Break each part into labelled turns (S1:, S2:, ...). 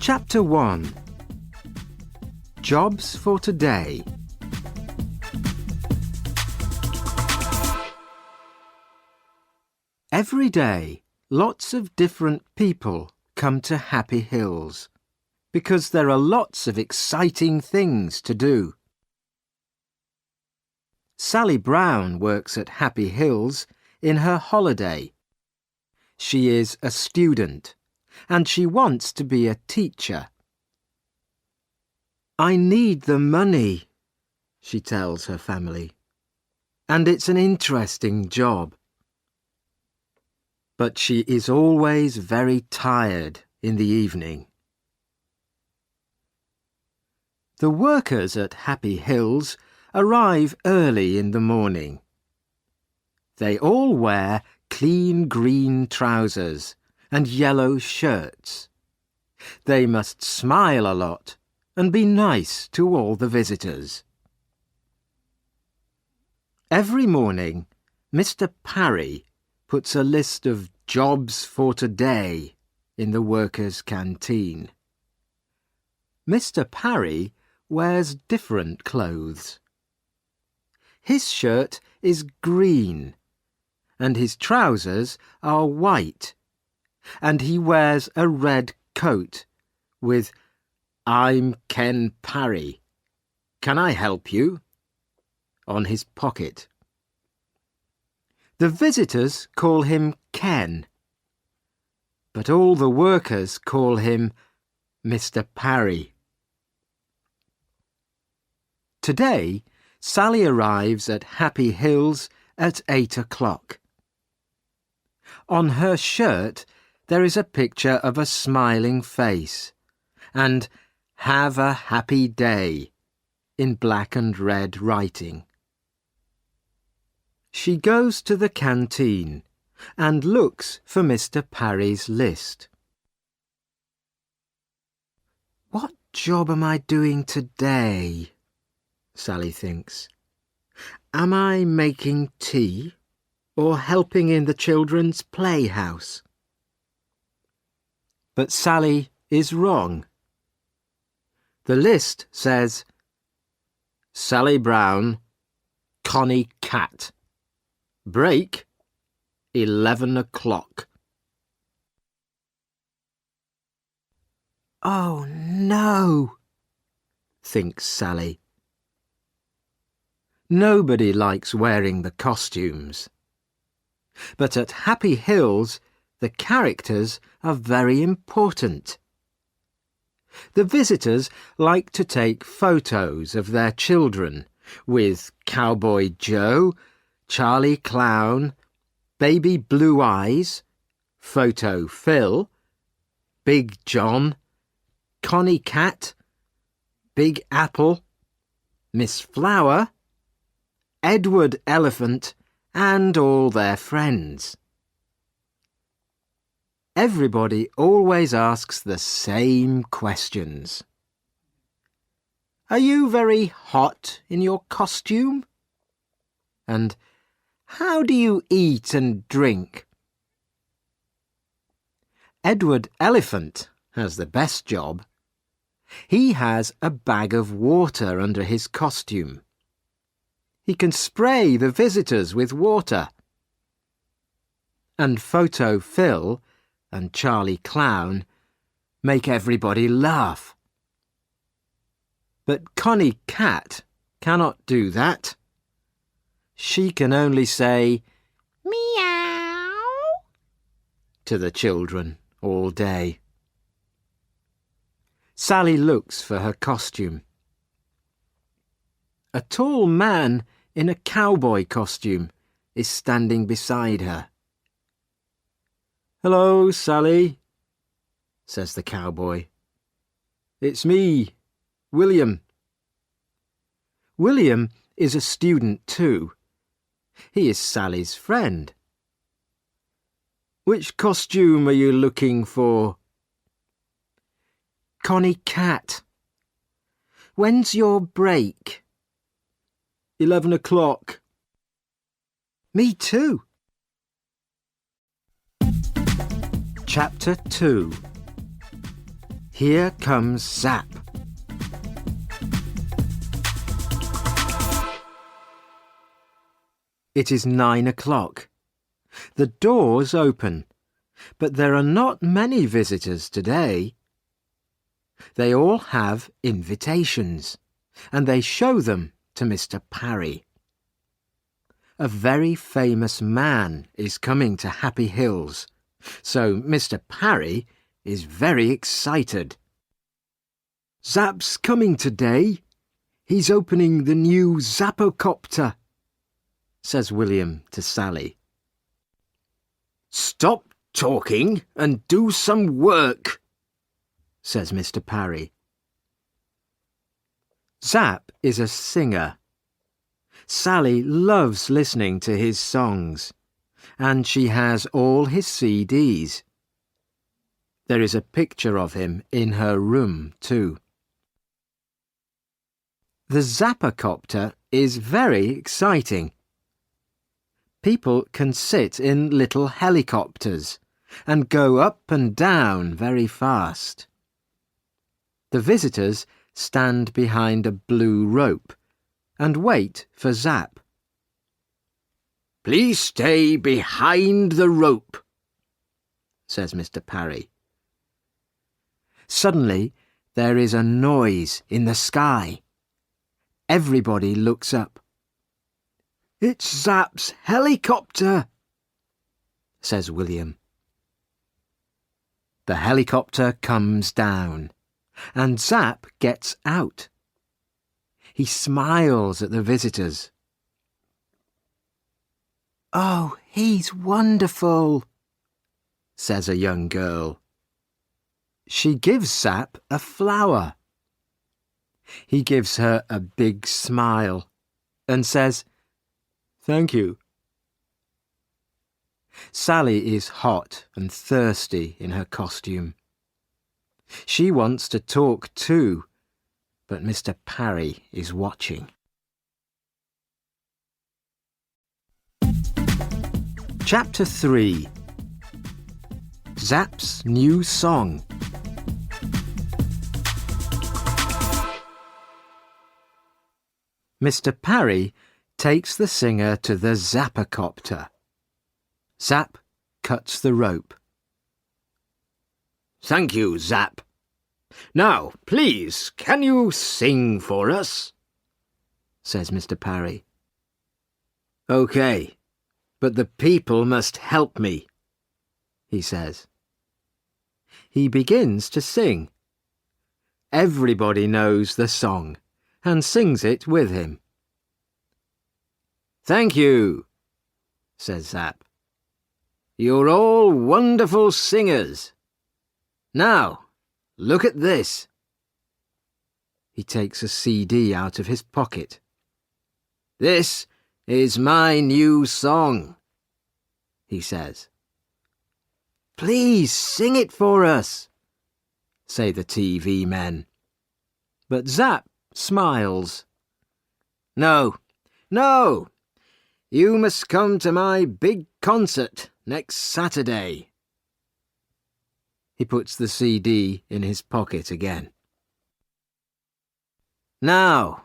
S1: Chapter 1. Jobs for Today. Every day, lots of different people come to Happy Hills because there are lots of exciting things to do. Sally Brown works at Happy Hills in her holiday. She is a student and she wants to be a teacher. "I need the money," she tells her family, "and it's an interesting job." But she is always very tired in the evening. The workers at Happy Hills arrive early in the morning. They all wear clean green trousers and yellow shirts. They must smile a lot and be nice to all the visitors. Every morning, Mr. Parry puts a list of jobs for today in the workers' canteen. Mr. Parry wears different clothes. His shirt is green and his trousers are white, and he wears a red coat with "I'm Ken Parry. Can I help you?" on his pocket. The visitors call him Ken, but all the workers call him Mr. Parry. Today, Sally arrives at Happy Hills at 8 o'clock. On her shirt, there is a picture of a smiling face and "Have a happy day" in black and red writing. She goes to the canteen and looks for Mr. Parry's list. "What job am I doing today?" Sally thinks. "Am I making tea or helping in the children's playhouse?" But Sally is wrong. The list says, "Sally Brown, Connie Cat. Break, 11 o'clock. "Oh no," thinks Sally. Nobody likes wearing the costumes. But at Happy Hills, the characters are very important. The visitors like to take photos of their children with Cowboy Joe, Charlie Clown, Baby Blue Eyes, Photo Phil, Big John, Connie Cat, Big Apple, Miss Flower, Edward Elephant, and all their friends. Everybody always asks the same questions. "Are you very hot in your costume?" And "How do you eat and drink?" Edward Elephant has the best job. He has a bag of water under his costume. He can spray the visitors with water. And Photo Phil and Charlie Clown make everybody laugh. But Connie Cat cannot do that. She can only say "meow" to the children all day. Sally looks for her costume. A tall man in a cowboy costume is standing beside her. "Hello, Sally," says the cowboy. "It's me, William." William is a student too. He is Sally's friend. "Which costume are you looking for?" "Connie Cat." "When's your break?" 11 o'clock. "Me too." Chapter 2. Here comes Zap. It is 9 o'clock. The doors open, but there are not many visitors today. They all have invitations, and they show them to Mr. Parry. A very famous man is coming to Happy Hills, so Mr. Parry is very excited. Zap's coming today. He's opening the new Zappocopter, says William to Sally. Stop talking and do some work, says Mr. Parry. Zapp is a singer. Sally loves listening to his songs, and she has all his CDs. There is a picture of him in her room, too. The Zappocopter is very exciting. People can sit in little helicopters and go up and down very fast. The visitors stand behind a blue rope and wait for Zapp. Please stay behind the rope, says Mr. Parry. Suddenly there is a noise in the sky. Everybody looks up. It's Zapp's helicopter, says William. The helicopter comes down, and Zapp gets out. He smiles at the visitors. Oh, he's wonderful, says a young girl. She gives Zapp a flower. He gives her a big smile and says, Thank you. Sally is hot and thirsty in her costume. She wants to talk too, but Mr. Parry is watching. Chapter 3. Zaps New Song. Mr. Parry takes the singer to the Zappocopter. Zapp cuts the rope. Thank you, Zapp. Now, please, can you sing for us? Says Mr. Parry. OK, but the people must help me, he says. He begins to sing. Everybody knows the song and sings it with him. Thank you, says Zapp. You're all wonderful singers. Now, look at this. He takes a CD out of his pocket. This is my new song, he says. Please sing it for us, say the TV men. But Zapp smiles. No, no, you must come to my big concert next Saturday. He puts the CD in his pocket again. Now,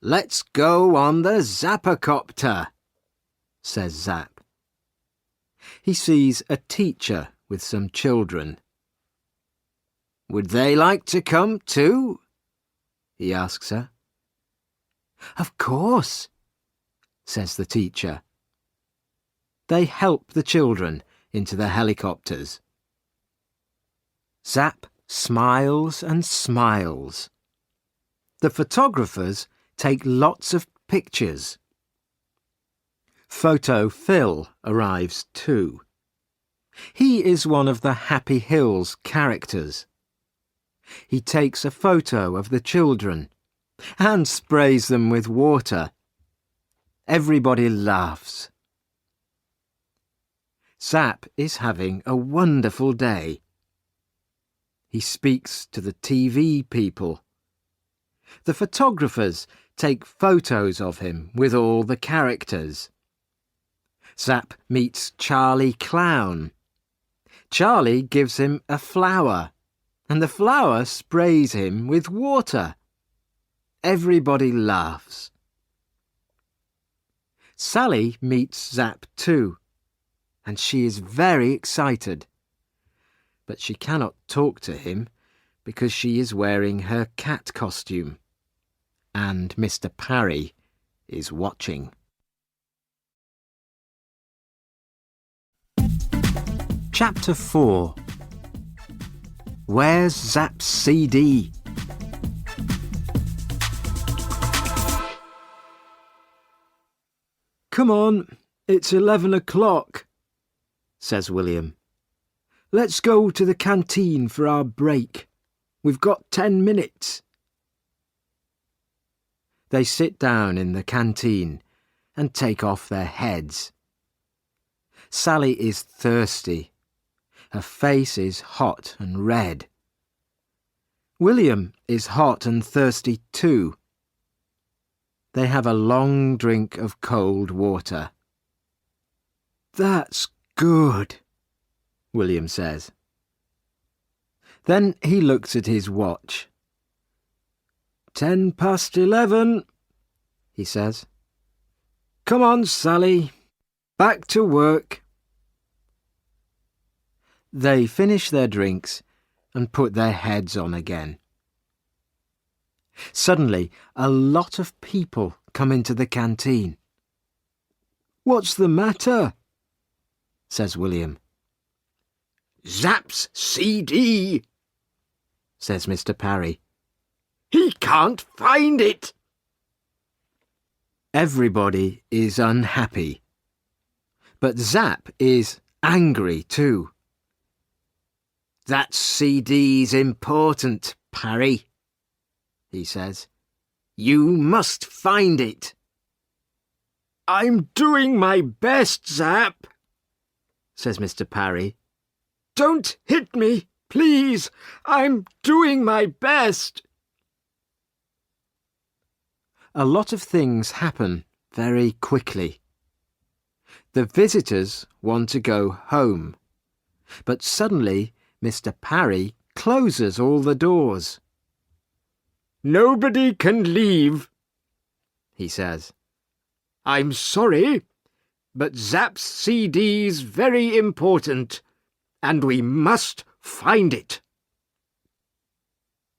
S1: let's go on the Zappocopter, says Zapp. He sees a teacher with some children. Would they like to come too? He asks her. Of course, says the teacher. They help the children into the helicopters. Zapp smiles and smiles. The photographers take lots of pictures. Photo Phil arrives too. He is one of the Happy Hills characters. He takes a photo of the children and sprays them with water. Everybody laughs. Zapp is having a wonderful day. He speaks to the TV people. The photographers take photos of him with all the characters. Zapp meets Charlie Clown. Charlie gives him a flower and the flower sprays him with water. Everybody laughs. Sally meets Zapp too, and she is very excited. But she cannot talk to him because she is wearing her cat costume, and Mr. Parry is watching. Chapter 4. Where's Zaps CD? "Come on, it's 11 o'clock, says William. "Let's go to the canteen for our break. We've got 10 minutes. They sit down in the canteen and take off their heads. Sally is thirsty. Her face is hot and red. William is hot and thirsty too. They have a long drink of cold water. "That's good," William says. Then he looks at his watch. 11:10, he says. "Come on, Sally. Back to work." They finish their drinks and put their heads on again. Suddenly, a lot of people come into the canteen. "What's the matter?" says William. "Zaps CD," says Mr. Parry. "He can't find it." Everybody is unhappy, but Zapp is angry too. "That CD's important, Parry," he says. "You must find it." "I'm doing my best, Zapp," says Mr. Parry. "Don't hit me, please. I'm doing my best." A lot of things happen very quickly. The visitors want to go home, but suddenly Mr. Parry closes all the doors. "Nobody can leave," he says. "I'm sorry, but Zaps CD's very important, and we must find it."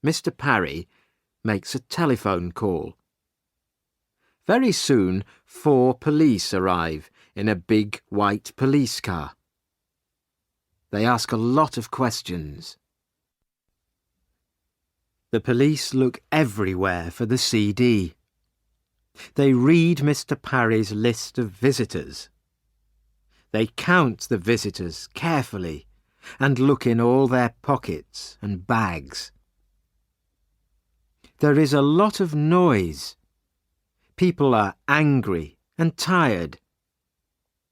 S1: Mr. Parry makes a telephone call. Very soon 4 police arrive in a big white police car. They ask a lot of questions. The police look everywhere for the CD. They read Mr. Parry's list of visitors. They count the visitors carefully and look in all their pockets and bags. There is a lot of noise. People are angry and tired.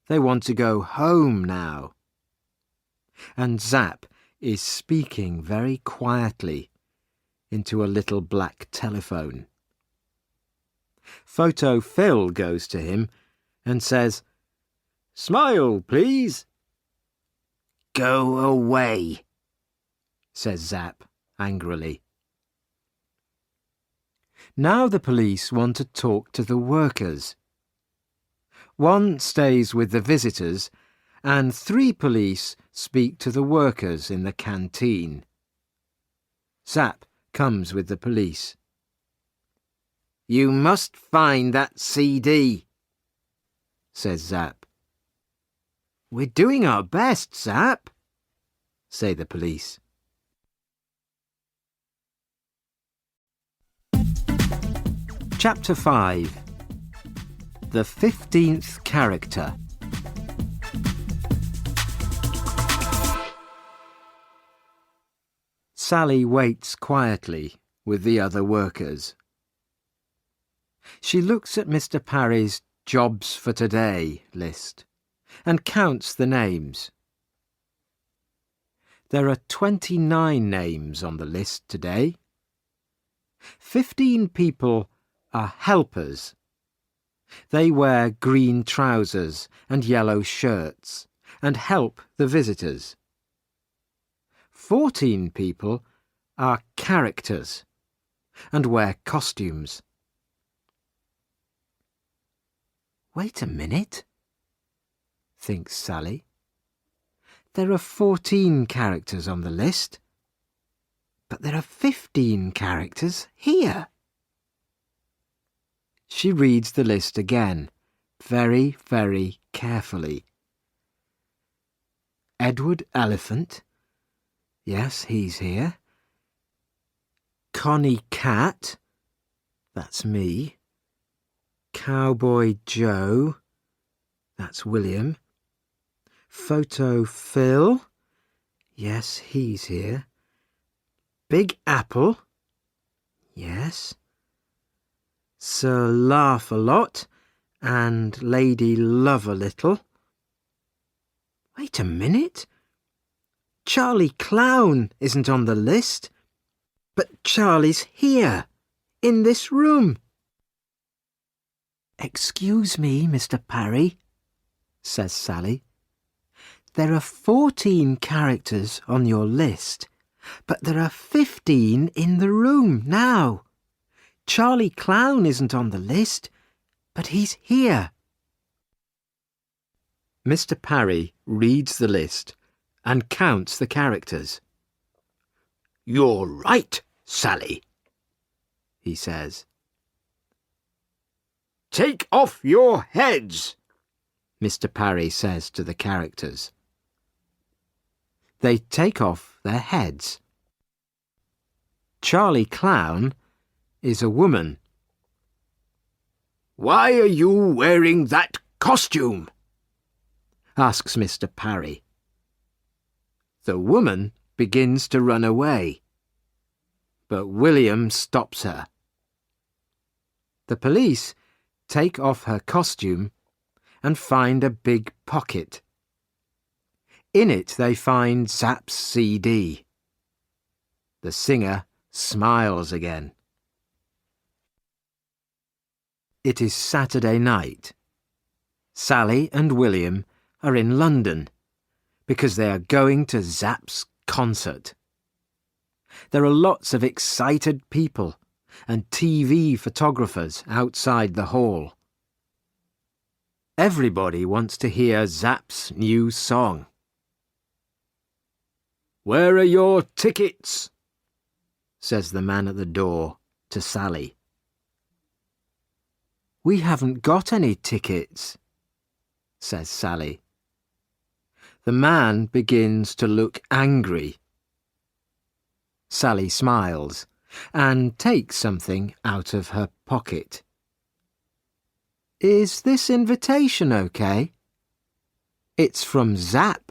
S1: They want to go home now. And Zapp is speaking very quietly into a little black telephone. Photo Phil goes to him and says, "Smile, please." "Go away," says Zapp angrily. Now the police want to talk to the workers. 1 stays with the visitors, and 3 police speak to the workers in the canteen. Zapp comes with the police. "You must find that CD," says Zapp. "We're doing our best, Zapp," say the police. Chapter 5. The 15th character. Sally waits quietly with the other workers. She looks at Mr. Parry's Jobs for Today list and counts the names. There are 29 names on the list today. 15 people are helpers. They wear green trousers and yellow shirts and help the visitors. 14 people are characters and wear costumes. Wait a minute, thinks Sally. There are 14 characters on the list, but there are 15 characters here. She reads the list again, very, very carefully. Edward Elephant. Yes, he's here. Connie Cat. That's me. Cowboy Joe. That's William. Photo Phil. Yes, he's here. Big Apple. Yes. Sir Laugh-a-Lot and Lady Love-a-Little. Wait a minute. Charlie Clown isn't on the list, but Charlie's here, in this room. Excuse me, Mr. Parry, says Sally. There are 14 characters on your list, but there are 15 in the room now. Charlie Clown isn't on the list, but he's here. Mr. Parry reads the list and counts the characters. You're right, Sally, he says. Take off your heads, Mr. Parry says to the characters. They take off their heads. Charlie Clown is a woman. Why are you wearing that costume? Asks Mr. Parry. The woman begins to run away, but William stops her. The police take off her costume and find a big pocket. In it they find Zaps CD. The singer smiles again. It is Saturday night. Sally and William are in London because they are going to Zapp's concert. There are lots of excited people and TV photographers outside the hall. Everybody wants to hear Zapp's new song. Where are your tickets? Says the man at the door to Sally. We haven't got any tickets, says Sally. The man begins to look angry. Sally smiles and takes something out of her pocket. Is this invitation okay? It's from Zapp.